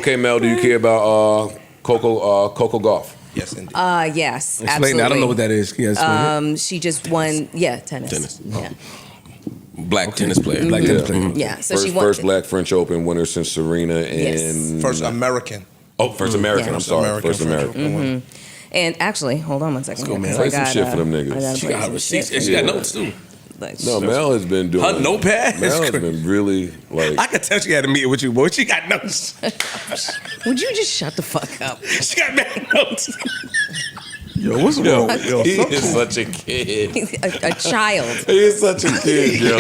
Okay, Mel, do you care about Coco Gauff? Yes, indeed. Yes, Explain absolutely. that. I don't know what that is. She just won, tennis. Tennis. Yeah. Black tennis player. Black tennis player. Yeah, so she won. First Black French Open winner since Serena and First American. Oh, first American. Yeah. I'm sorry, first American. And actually, hold on one second. Let's go, man. Play some shit for them niggas. She got her receipts and she got notes too. No, Mel has been doing. Her notepad? Mel has been really like. I could tell she had a meeting with you, boy. She got notes. Would you just shut the fuck up? She got mad notes. Yo, what's wrong with yo? He is such a kid. A child. He is such a kid, yo.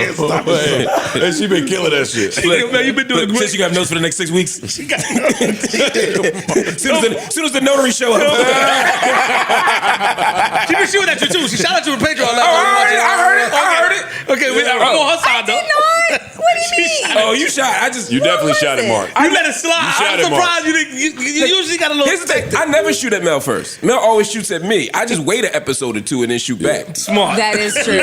And she been killing that shit. Look, man, you been doing great. Since you got notes for the next 6 weeks. She got notes. Soon as the notary show up. She been shooting at you too. She shot at you with Pedro. I heard it. Okay, I'm on her side though. What do you mean? Oh, you shot. You definitely shot at Mark. You let it slide. shot I'm at Mark. surprised you didn't. You usually got a little. Here's the thing. I never shoot at Mel first. Mel always shoots at me. I just wait an episode or two and then shoot back. Smart. That is true.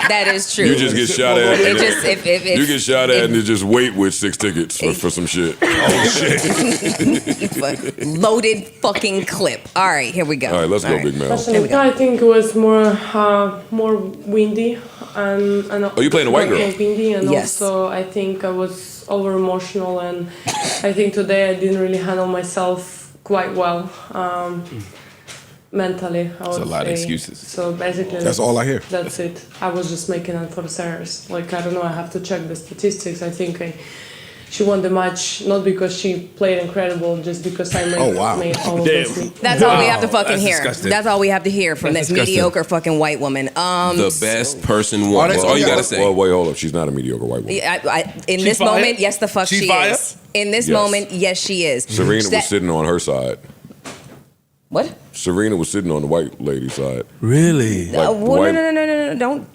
That is true. You just get shot at. It just, if You get shot at and then just wait with 6 tickets for some shit. Oh shit! Loaded fucking clip. All right, here we go. All right, let's go, Big Mel. I think it was more windy and Oh, you playing the white girl? windy, and Yes. also I think I was over emotional, and I think today I didn't really handle myself quite well. Mentally, I would a lot of say. excuses. So basically, That's all I hear. That's it. I was just making unforced errors. Like, I don't know, I have to check the statistics. I think she won the match not because she played incredible, just because I made, made all of this. That's all we have to fucking That's hear. disgusting. That's all we have to hear from That's this disgusting. mediocre fucking white woman. The best person won. That's all you gotta say. Well, wait, hold up. She's not a mediocre white woman. In this fire? moment, yes, the fuck she fire? is. In this Yes. moment, yes, she is. Serena was sitting on her side. What? Serena was sitting on the white lady's side. Really? Like, Well, no.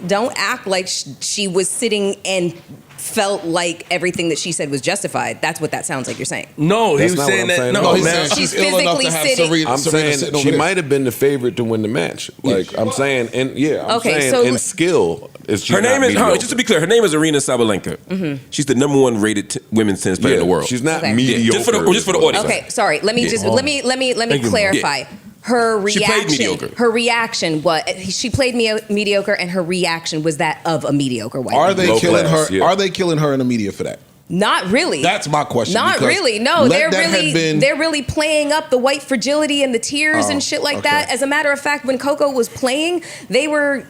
Don't act like she was sitting and felt like everything that she said was justified. That's what that sounds like you're saying. No, That's he was not saying what I'm that. saying. No, No, he's man. saying She's she's ill enough to physically have sitting- I'm Serena saying sitting she over might have been the favorite to win the match. Like I'm saying, and I'm Okay, saying so in skill, Her name is, just to be clear, her name is Arena Sabalenka. She's the #1 rated women's tennis player in the world. She's not Okay. mediocre. Just for the audience. Okay, sorry. Let me just let me Thank you, clarify. Her She played reaction. mediocre. Her reaction was she played mediocre, and her reaction was that of a mediocre white. Are woman. they Low killing class, her? yeah. Are they killing her in the media for that? Not really. That's my question. Not because really. No, let they're that really have been- they're really playing up the white fragility and the tears and shit like okay. that. As a matter of fact, when Coco was playing, they were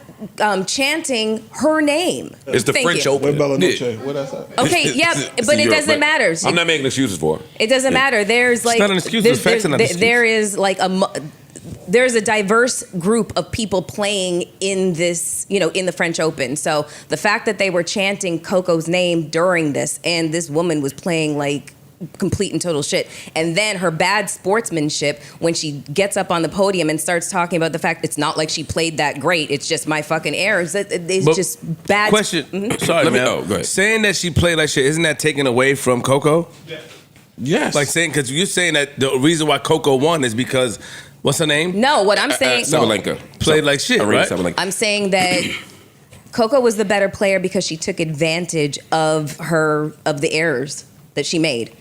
chanting her name. It's the Thank French you. Open. Bella Noche. What that's that? Okay, yeah, It's but in it Europe, doesn't but matter. I'm not making excuses for her. It doesn't matter. There's like not an excuse, there's- the facts are not an excuse. there is like there's a diverse group of people playing in this, in the French Open. So the fact that they were chanting Coco's name during this, and this woman was playing like complete and total shit, and then her bad sportsmanship when she gets up on the podium and starts talking about the fact it's not like she played that great, it's just my fucking errors. It's But just bad. Question. Sorry, man. go ahead. Saying that she played like shit, isn't that taken away from Coco? Yes. Like saying, because you're saying that the reason why Coco won is because, what's her name? No, what I'm saying, Sabalenka. Played like shit, Arena right? Sabalenka. I'm saying that Coco was the better player because she took advantage of the errors that she made.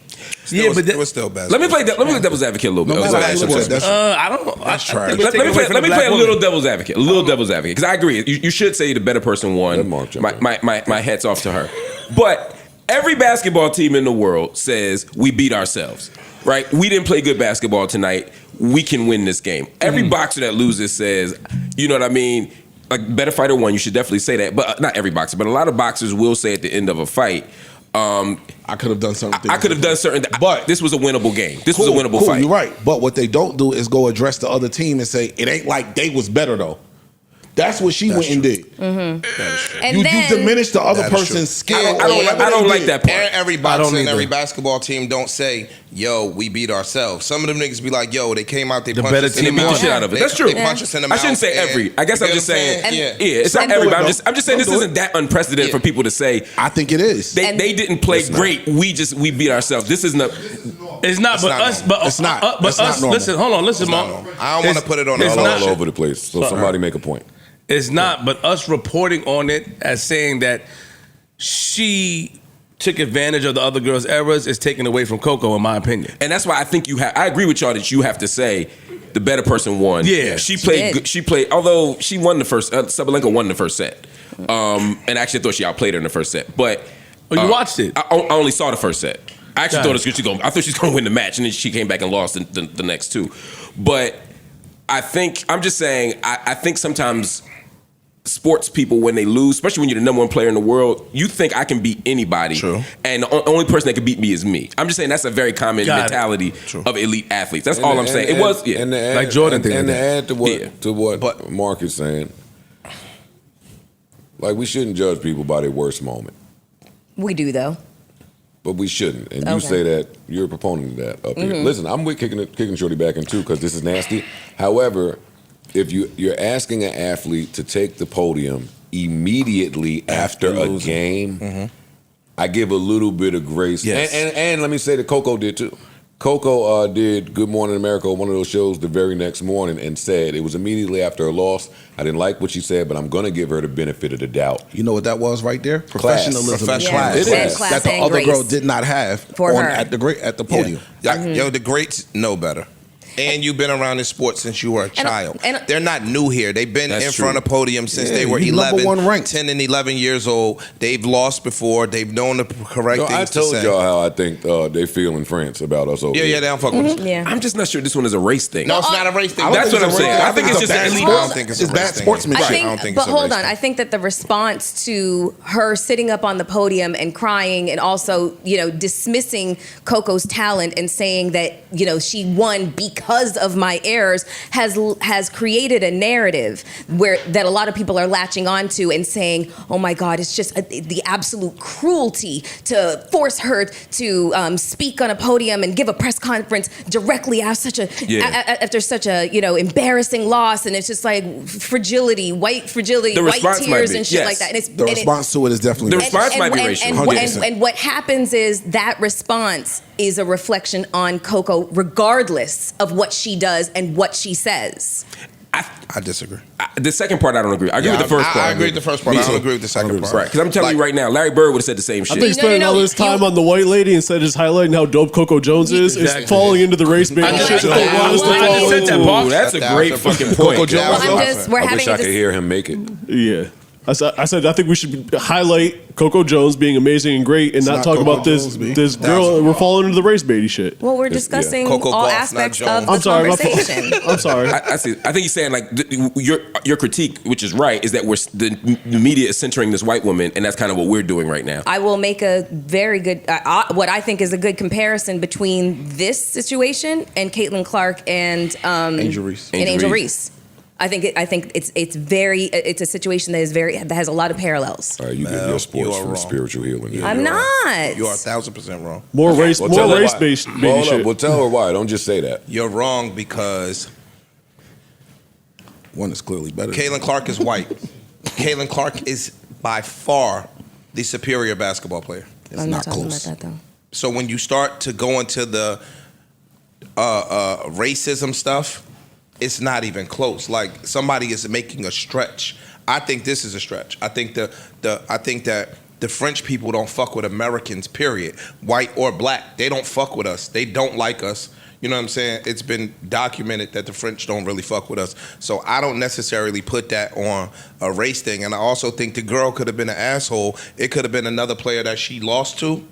Yeah, but it was still bad. Let me play devil's advocate a little bit. No matter how you look at it, that's I don't know. That's trash. Let me play a little devil's advocate. A little devil's advocate. Because I agree. You should say the better person won. Let Mark jump in. My hat's off to her. But every basketball team in the world says we beat ourselves. Right? We didn't play good basketball tonight. We can win this game. Every boxer that loses says, you know what I mean? Like, better fighter won. You should definitely say that. But not every boxer. But a lot of boxers will say at the end of a fight, I could have done something. I could have done certain. But this was a winnable game. This was a winnable fight. You're right. But what they don't do is go address the other team and say it ain't like they was better though. That's what she went and did. And You then diminish the other That is person's skill. I don't like that part. Every I boxer don't and every either. basketball team don't say, "Yo, we beat ourselves." Some of them niggas be like, "Yo, they came out, they The punched better us in the team Beat the mouth." shit out of it. They- That's true. They punch us in the mouth. I shouldn't say and- every. I guess you I'm get just what saying. Yeah. It's not Don't do everybody. it, I'm just saying Don't this do isn't that unprecedented for people to say I think it is. they didn't play great. We beat ourselves. This isn't a. It's not, but not us, normal. but It's not. but It's not us. normal. Listen, hold on, listen, It's not Mom. normal. I don't want to put it on it's the not- all over the place. So somebody make a point. It's not, but us reporting on it as saying that she took advantage of the other girls' errors is taken away from Coco, in my opinion. And that's why I think I agree with y'all that you have to say the better person won. Yeah. She played, although she won the first, Sabalenka won the first set. And actually I thought she outplayed her in the first set. But you watched it? I only saw the first set. I actually thought I thought she was going to win the match, and then she came back and lost the next two. But I think sometimes sports people, when they lose, especially when you're the number one player in the world, you think I can beat anybody. True. And the only person that can beat me is me. I'm just saying that's a very common mentality of elite athletes. That's all I'm saying. Like Jordan thing. And to add to what Mark is saying, like, we shouldn't judge people by their worst moment. We do, though. But we shouldn't. And you say that, you're a proponent of that up here. Listen, I'm with kicking Shorty back in too, because this is nasty. However, if you're asking an athlete to take the podium immediately after a game, I give a little bit of grace. Yes. And let me say that Coco did too. Coco did Good Morning America, one of those shows, the very next morning, and said it was immediately after a loss. I didn't like what she said, but I'm going to give her the benefit of the doubt. You know what that was right there? Professionalism. Class. It is. That the other girl did not have at the podium. Yo, the greats know better. And you've been around this sport since you were a child. And they're not new here. They've been in front of podiums since they were 10 and 11 years old. They've lost before. They've known the correct things to say. I told y'all how I think they feel in France about us over they don't fuck with us. Yeah. I'm just not sure this one is a race thing. No, it's not a race thing. That's what I'm saying. I think it's just an elite. I don't think it's bad sportsmanship. I think that the response to her sitting up on the podium and crying, and also, dismissing Coco's talent and saying that, she won because of my errors has created a narrative that a lot of people are latching onto and saying, oh my God, it's just the absolute cruelty to force her to speak on a podium and give a press conference directly after such a embarrassing loss, and it's just like white tears and shit like that. And the response to it is definitely the response might be racial. And what happens is that response is a reflection on Coco, regardless of what she does and what she says. I disagree. The second part, I don't agree. I agree with the first part. I agree with the first part. I don't agree with the second part. Right, because I'm telling you right now, Larry Bird would have said the same shit. I think spending all this time on the white lady instead of just highlighting how dope Coco Jones is falling into the race bait shit that they want us to fall into. That's a great fucking point. Coco Jones. I wish I could hear him make it. Yeah. I said I think we should highlight Coco Jones being amazing and great, and not talk about this girl. We're falling into the race baity shit. Well, we're discussing all aspects of the conversation. I'm sorry. I see. I think he's saying like your critique, which is right, is that the media is centering this white woman, and that's kind of what we're doing right now. I will make a very good, what I think is a good comparison between this situation and Caitlyn Clark and Angel Reese. I think it's a situation that has a lot of parallels. All right, you get your sports from spiritual healing. I'm not. You are 1,000% wrong. More race-based shit. Well, tell her why. Don't just say that. You're wrong because one is clearly better. Caitlyn Clark is white. Caitlyn Clark is by far the superior basketball player. I'm not talking about that though. So when you start to go into the racism stuff, it's not even close. Like, somebody is making a stretch. I think this is a stretch. I think that the French people don't fuck with Americans, period. White or black. They don't fuck with us. They don't like us. You know what I'm saying? It's been documented that the French don't really fuck with us. So I don't necessarily put that on a race thing. And I also think the girl could have been an asshole. It could have been another player that she lost to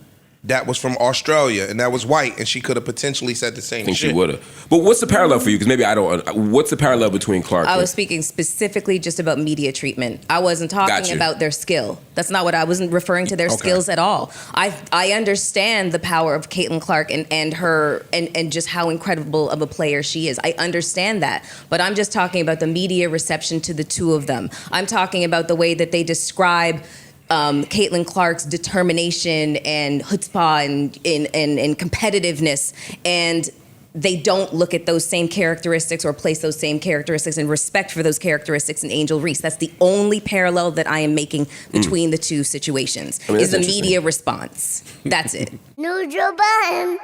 that was from Australia, and that was white, and she could have potentially said the same shit. I think she would have. But what's the parallel for you? Because maybe I don't. What's the parallel between Clark? I was speaking specifically just about media treatment. I wasn't talking about their skill. That's not what I wasn't referring to their skills at all. I understand the power of Caitlyn Clark and her and just how incredible of a player she is. I understand that. But I'm just talking about the media reception to the two of them. I'm talking about the way that they describe Caitlyn Clark's determination and chutzpah and competitiveness, and they don't look at those same characteristics or place those same characteristics and respect for those characteristics in Angel Reese. That's the only parallel that I am making between the two situations, is the media response. That's it. No Joe Budden.